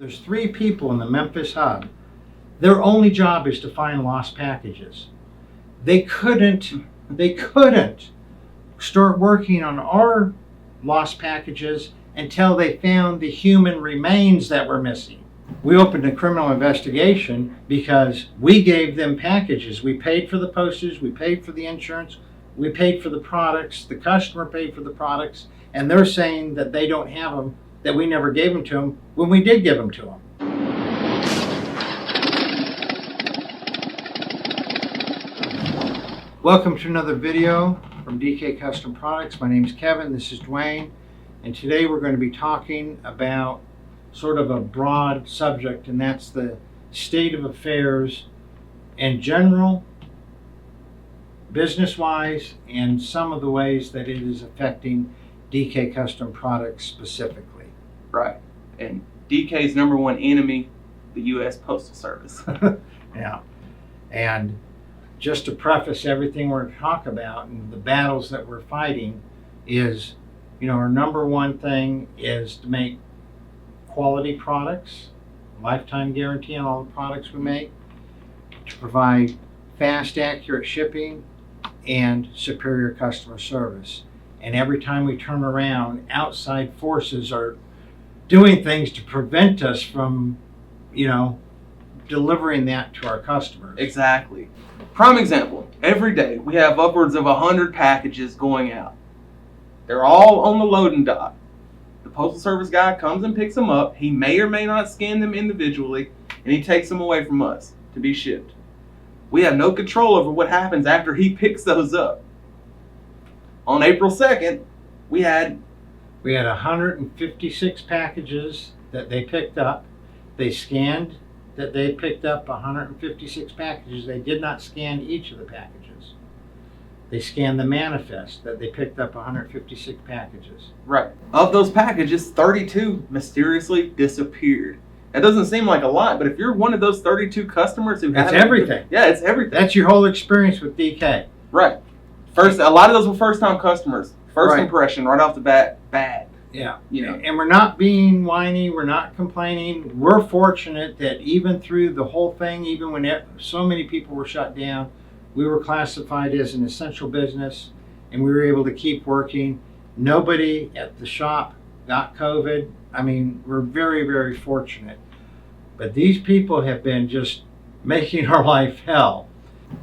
There's 3 people in the Memphis hub. Their only job is to find lost packages. They couldn't start working on our lost packages until they found the human remains that were missing. We opened a criminal investigation because we gave them packages. We paid for the postage, we paid for the insurance, we paid for the products, the customer paid for the products, and they're saying that they don't have them, that we never gave them to them, when we did give them to them. Welcome to another video from DK Custom Products. My name is Kevin, this is Dwayne, and today we're going to be talking about sort of a broad subject, and that's the state of affairs in general, business-wise, and some of the ways that it is affecting DK Custom Products specifically. Right. And DK's number one enemy, the U.S. Postal Service. Yeah. And just to preface everything we're going to talk about and the battles that we're fighting is, our number one thing is to make quality products, lifetime guarantee on all the products we make, to provide fast, accurate shipping, and superior customer service. And every time we turn around, outside forces are doing things to prevent us from, delivering that to our customers. Exactly. Prime example, every day we have upwards of 100 packages going out. They're all on the loading dock. The Postal Service guy comes and picks them up. He may or may not scan them individually, and he takes them away from us to be shipped. We have no control over what happens after he picks those up. On April 2nd, we had 156 packages that they picked up. They scanned that they picked up 156 packages. They did not scan each of the packages. They scanned the manifest that they picked up 156 packages. Right. Of those packages, 32 mysteriously disappeared. That doesn't seem like a lot, but if you're one of those 32 customers who It's everything. Yeah, it's everything. That's your whole experience with DK. Right. A lot of those were first-time customers. First Right. impression, right off the bat, bad. Yeah. And we're not being whiny. We're not complaining. We're fortunate that even through the whole thing, even when so many people were shut down, we were classified as an essential business, and we were able to keep working. Nobody at the shop got COVID. We're very, very fortunate. But these people have been just making our life hell.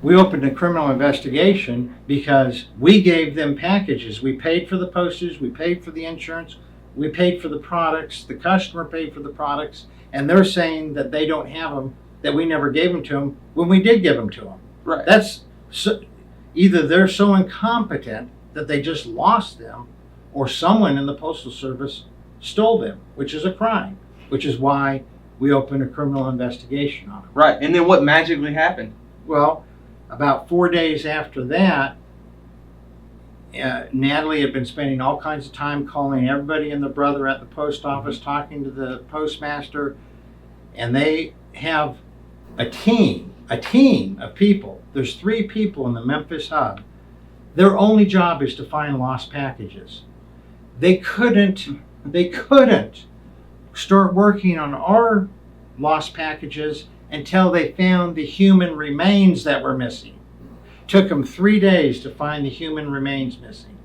We opened a criminal investigation because we gave them packages. We paid for the postage, we paid for the insurance, we paid for the products, the customer paid for the products, and they're saying that they don't have them, that we never gave them to them, when we did give them to them. Right. That's either they're so incompetent that they just lost them, or someone in the Postal Service stole them, which is a crime, which is why we opened a criminal investigation on them. Right. And then what magically happened? Well, about 4 days after that, Natalie had been spending all kinds of time calling everybody and their brother at the post office, talking to the postmaster, and they have a team of people. There's 3 people in the Memphis hub. Their only job is to find lost packages. They couldn't start working on our lost packages until they found the human remains that were missing. Took them 3 days to find the human remains missing.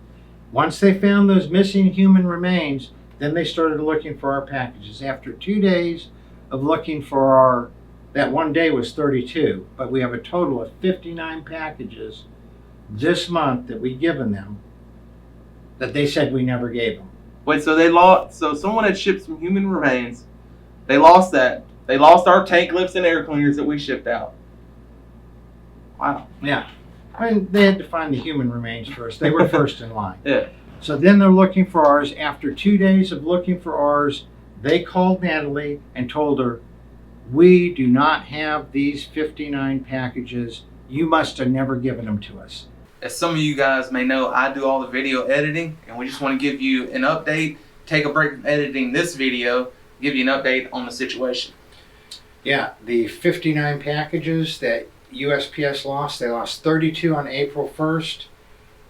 Once they found those missing human remains, then they started looking for our packages. After 2 days of looking for that one day was 32, but we have a total of 59 packages this month that we've given them that they said we never gave them. Wait, so someone had shipped some human remains. They lost that. They lost our tank lifts and air cleaners that we shipped out. Wow. Yeah. They had to find the human remains first. They were first in line. Yeah. So then they're looking for ours. After 2 days of looking for ours, they called Natalie and told her, we do not have these 59 packages. You must have never given them to us. As some of you guys may know, I do all the video editing, and we just want to give you an update, take a break from editing this video, give you an update on the situation. Yeah, the 59 packages that USPS lost, they lost 32 on April 1st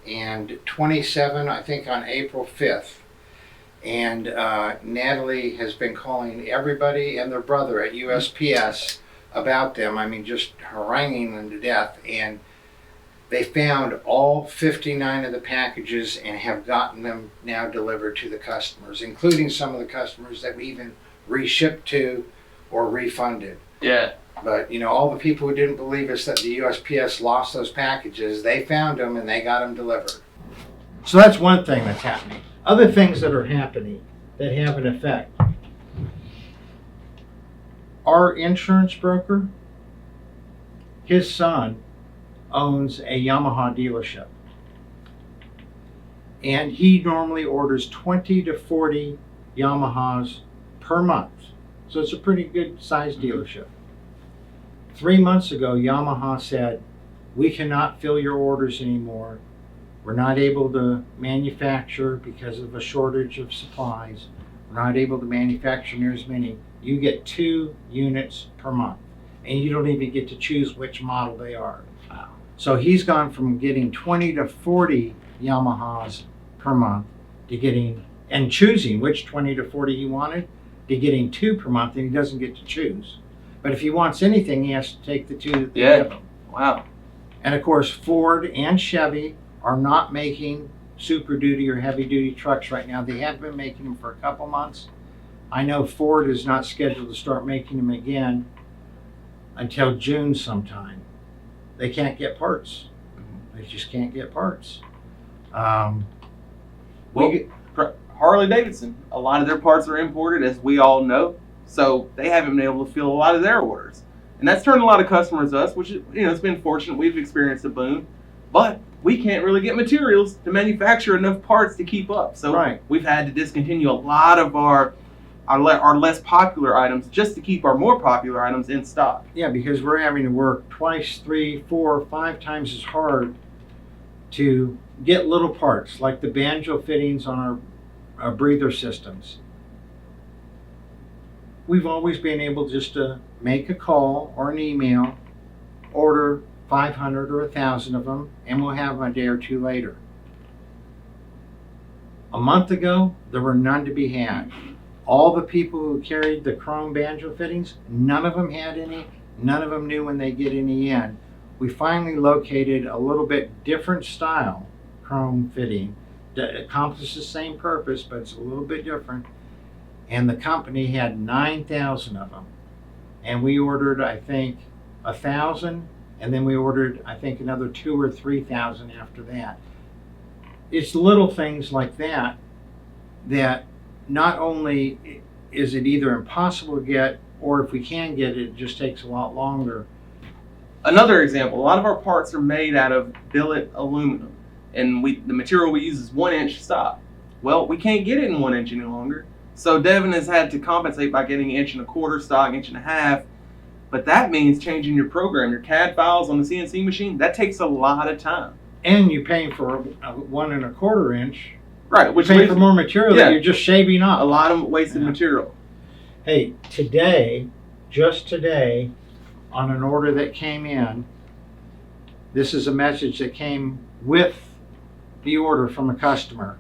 and 27, I think, on April 5th. And Natalie has been calling everybody and their brother at USPS about them. I mean, just haranguing them to death. And they found all 59 of the packages and have gotten them now delivered to the customers, including some of the customers that we even reshipped to or refunded. Yeah. But, you know, all the people who didn't believe us that the USPS lost those packages, they found them and they got them delivered. So that's one thing that's happening. Other things that are happening that have an effect. Our insurance broker, his son owns a Yamaha dealership. And he normally orders 20 to 40 Yamahas per month. So it's a pretty good sized dealership. 3 months ago, Yamaha said, we cannot fill your orders anymore. We're not able to manufacture because of a shortage of supplies. We're not able to manufacture near as many. You get 2 units per month. And you don't even get to choose which model they are. Wow. So he's gone from getting 20 to 40 Yamahas per month to getting, and choosing which 20 to 40 he wanted, to getting 2 per month, and he doesn't get to choose. But if he wants anything, he has to take the 2 that they give him. Wow. And of course, Ford and Chevy are not making Super Duty or heavy duty trucks right now. They have been making them for a couple months. I know Ford is not scheduled to start making them again until June sometime. They can't get parts. They just can't get parts. Harley Davidson, a lot of their parts are imported, as we all know. So they haven't been able to fill a lot of their orders. And that's turned a lot of customers to us, which is, you know, it's been fortunate. We've experienced a boom. But we can't really get materials to manufacture enough parts to keep up. So we've had to discontinue a lot of our less popular items just to keep our more popular items in stock. Yeah, because we're having to work twice, 3, 4, 5 times as hard to get little parts like the banjo fittings on our breather systems. We've always been able just to make a call or an email, order 500 or 1,000 of them, and we'll have them a day or 2 later. A month ago, there were none to be had. All the people who carried the chrome banjo fittings, none of them had any. None of them knew when they get any in. We finally located a little bit different style chrome fitting that accomplishes the same purpose, but it's a little bit different. And the company had 9,000 of them. And we ordered, I think, 1,000, and then we ordered, I think, another 2,000 or 3,000 after that. It's little things like that that not only is it either impossible to get, or if we can get it, it just takes a lot longer. Another example, a lot of our parts are made out of billet aluminum, and the material we use is 1-inch stock. Well, we can't get it in 1 inch any longer. So Devin has had to compensate by getting 1.25 inch stock, 1.5 inch. But that means changing your program, your CAD files on the CNC machine. That takes a lot of time. And you're paying for a 1.25 inch. Right, which you're paying for more material that you're just shaving off. A lot of wasted material. Hey, today, just today, on an order that came in, this is a message that came with the order from a customer.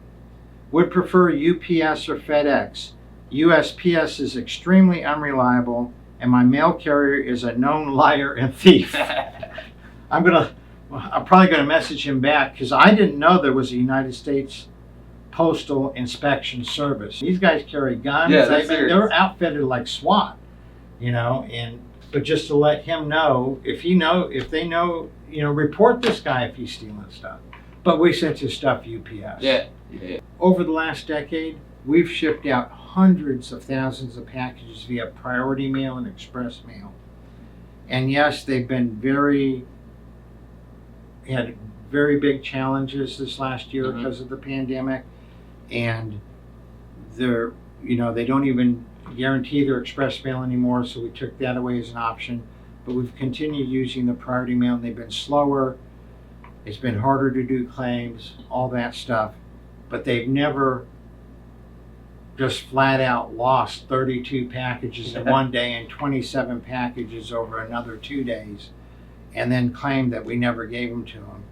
Would prefer UPS or FedEx. USPS is extremely unreliable, and my mail carrier is a known liar and thief. I'm probably gonna message him back because I didn't know there was a United States Postal Inspection Service. These guys carry guns. Yeah, they're outfitted like SWAT, you know. But just to let him know, if they know, you know, report this guy if he's stealing stuff. But we sent his stuff UPS. Yeah. Over the last decade, we've shipped out hundreds of thousands of packages via priority mail and express mail. And yes, they've been had very big challenges this last year because of the pandemic. And they don't even guarantee their express mail anymore, so we took that away as an option. But we've continued using the priority mail, and they've been slower. It's been harder to do claims, all that stuff. But they've never just flat out lost 32 packages in one day and 27 packages over another 2 days, and then claimed that we never gave them to them.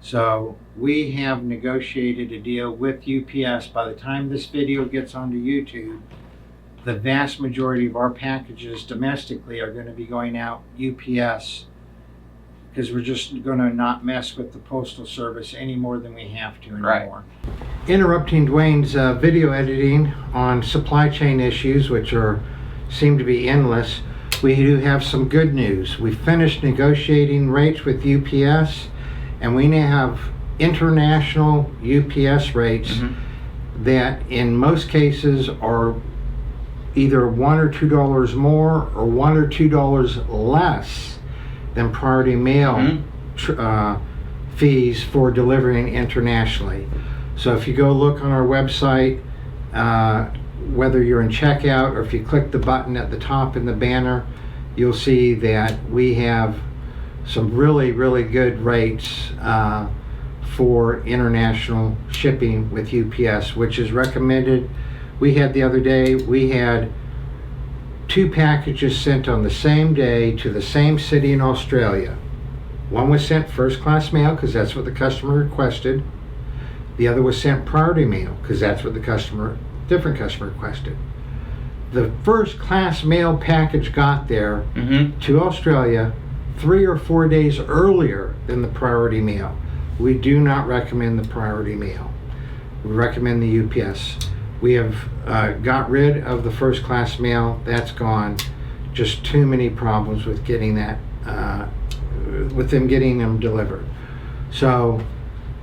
So we have negotiated a deal with UPS. By the time this video gets onto YouTube, the vast majority of our packages domestically are going to be going out UPS, because we're just going to not mess with the Postal Service any more than we have to anymore. Right. Interrupting Dwayne's video editing on supply chain issues, which seem to be endless, we do have some good news. We finished negotiating rates with UPS, and we now have international UPS rates that in most cases are either $1 or $2 more or $1 or $2 less than priority mail fees for delivering internationally. So if you go look on our website, whether you're in checkout or if you click the button at the top in the banner, you'll see that we have some really, really good rates for international shipping with UPS, which is recommended. We had the other day, we had 2 packages sent on the same day to the same city in Australia. One was sent first class mail because that's what the customer requested. The other was sent priority mail because that's what the different customer requested. The first class mail package got there to Australia 3 or 4 days earlier than the priority mail. We do not recommend the priority mail. We recommend the UPS. We have got rid of the first class mail. That's gone. Just too many problems with getting that, with them getting them delivered. So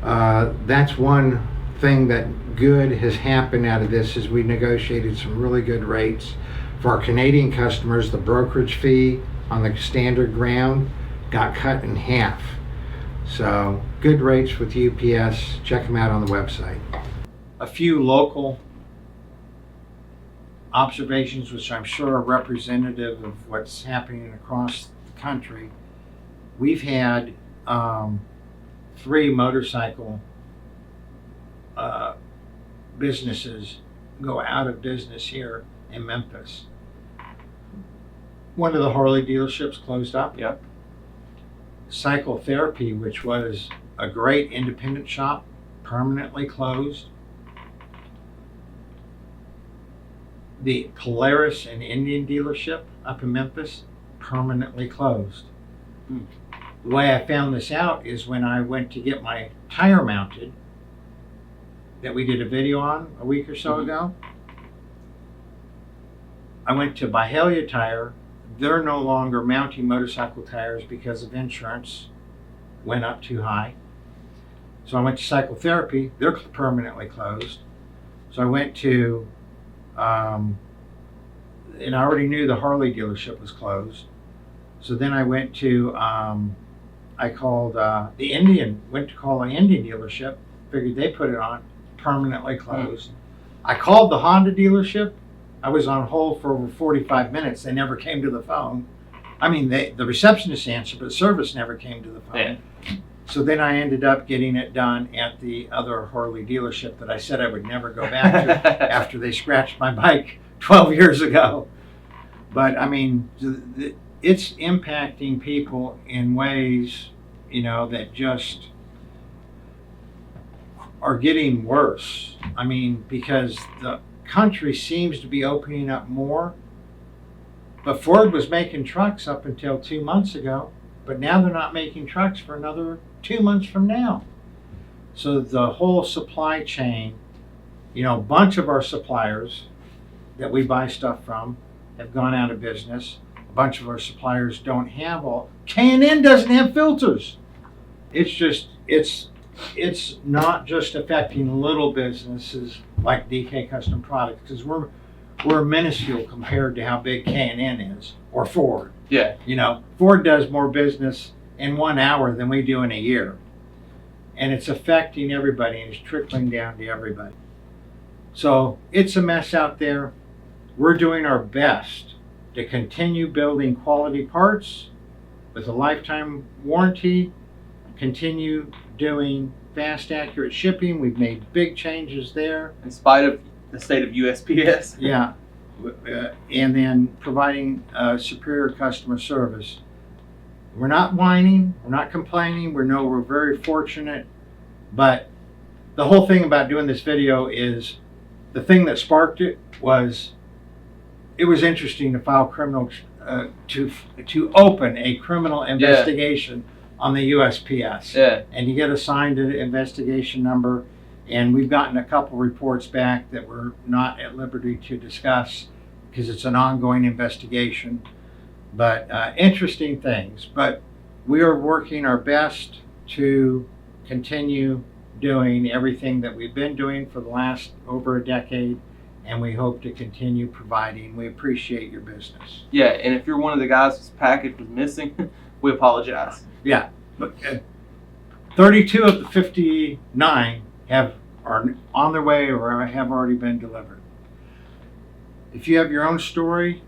that's one thing that good has happened out of this, is we negotiated some really good rates. For our Canadian customers, the brokerage fee on the standard ground got cut in half. So good rates with UPS. Check them out on the website. A few local observations, which I'm sure are representative of what's happening across the country. We've had 3 motorcycle businesses go out of business here in Memphis. One of the Harley dealerships closed up. Yep. Cycle Therapy, which was a great independent shop, permanently closed. The Polaris and Indian dealership up in Memphis, permanently closed. The way I found this out is when I went to get my tire mounted, that we did a video on a week or so ago. I went to Byhalia Tire. They're no longer mounting motorcycle tires because of insurance went up too high. So I went to Cycle Therapy. They're permanently closed. So I went to, and I already knew the Harley dealership was closed. So then I went to, I called went to call an Indian dealership, figured they put it on, permanently closed. I called the Honda dealership. I was on hold for over 45 minutes. They never came to the phone. I mean, the receptionist answered, but the service never came to the phone. Yeah. So then I ended up getting it done at the other Harley dealership that I said I would never go back to after they scratched my bike 12 years ago. But I mean, it's impacting people in ways, that just are getting worse. I mean, because the country seems to be opening up more, but Ford was making trucks up until 2 months ago, but now they're not making trucks for another 2 months from now. So the whole supply chain, a bunch of our suppliers that we buy stuff from have gone out of business. A bunch of our suppliers don't have K&N doesn't have filters. It's not just affecting little businesses like DK Custom Products, because we're minuscule compared to how big K&N is, or Ford. Yeah. Ford does more business in 1 hour than we do in a year. And it's affecting everybody, and it's trickling down to everybody. So it's a mess out there. We're doing our best to continue building quality parts with a lifetime warranty, continue doing fast, accurate shipping. We've made big changes there. In spite of the state of USPS. Yeah. And then providing superior customer service. We're not whining, we're not complaining, we're very fortunate, but the whole thing about doing this video is the thing that sparked it was interesting to file to open a criminal investigation on the USPS. Yeah. And you get assigned an investigation number, and we've gotten a couple reports back that we're not at liberty to discuss because it's an ongoing investigation. But interesting things. But we are working our best to continue doing everything that we've been doing for the last over a decade, and we hope to continue providing. We appreciate your business. Yeah, and if you're one of the guys whose package was missing, we apologize. Yeah, but 32 of the 59 are on their way or have already been delivered. If you have your own story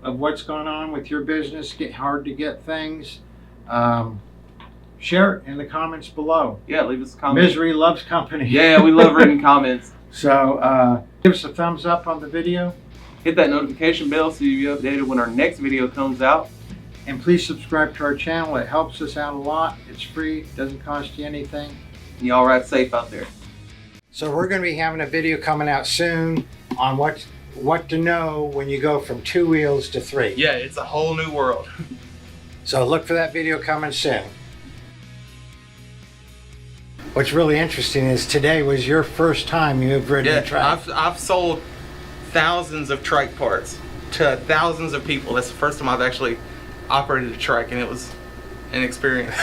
of what's going on with your business, get hard to get things, share it in the comments below. Yeah, leave us a comment. Misery loves company. Yeah, we love reading comments. So give us a thumbs up on the video. Hit that notification bell so you'll be updated when our next video comes out. And please subscribe to our channel. It helps us out a lot. It's free, doesn't cost you anything. Y'all ride safe out there. So we're going to be having a video coming out soon on what to know when you go from 2 wheels to 3. Yeah, it's a whole new world. So look for that video coming soon. What's really interesting is today was your first time you've ridden a trike. I've sold thousands of trike parts to thousands of people. That's the first time I've actually operated a trike, and it was an experience.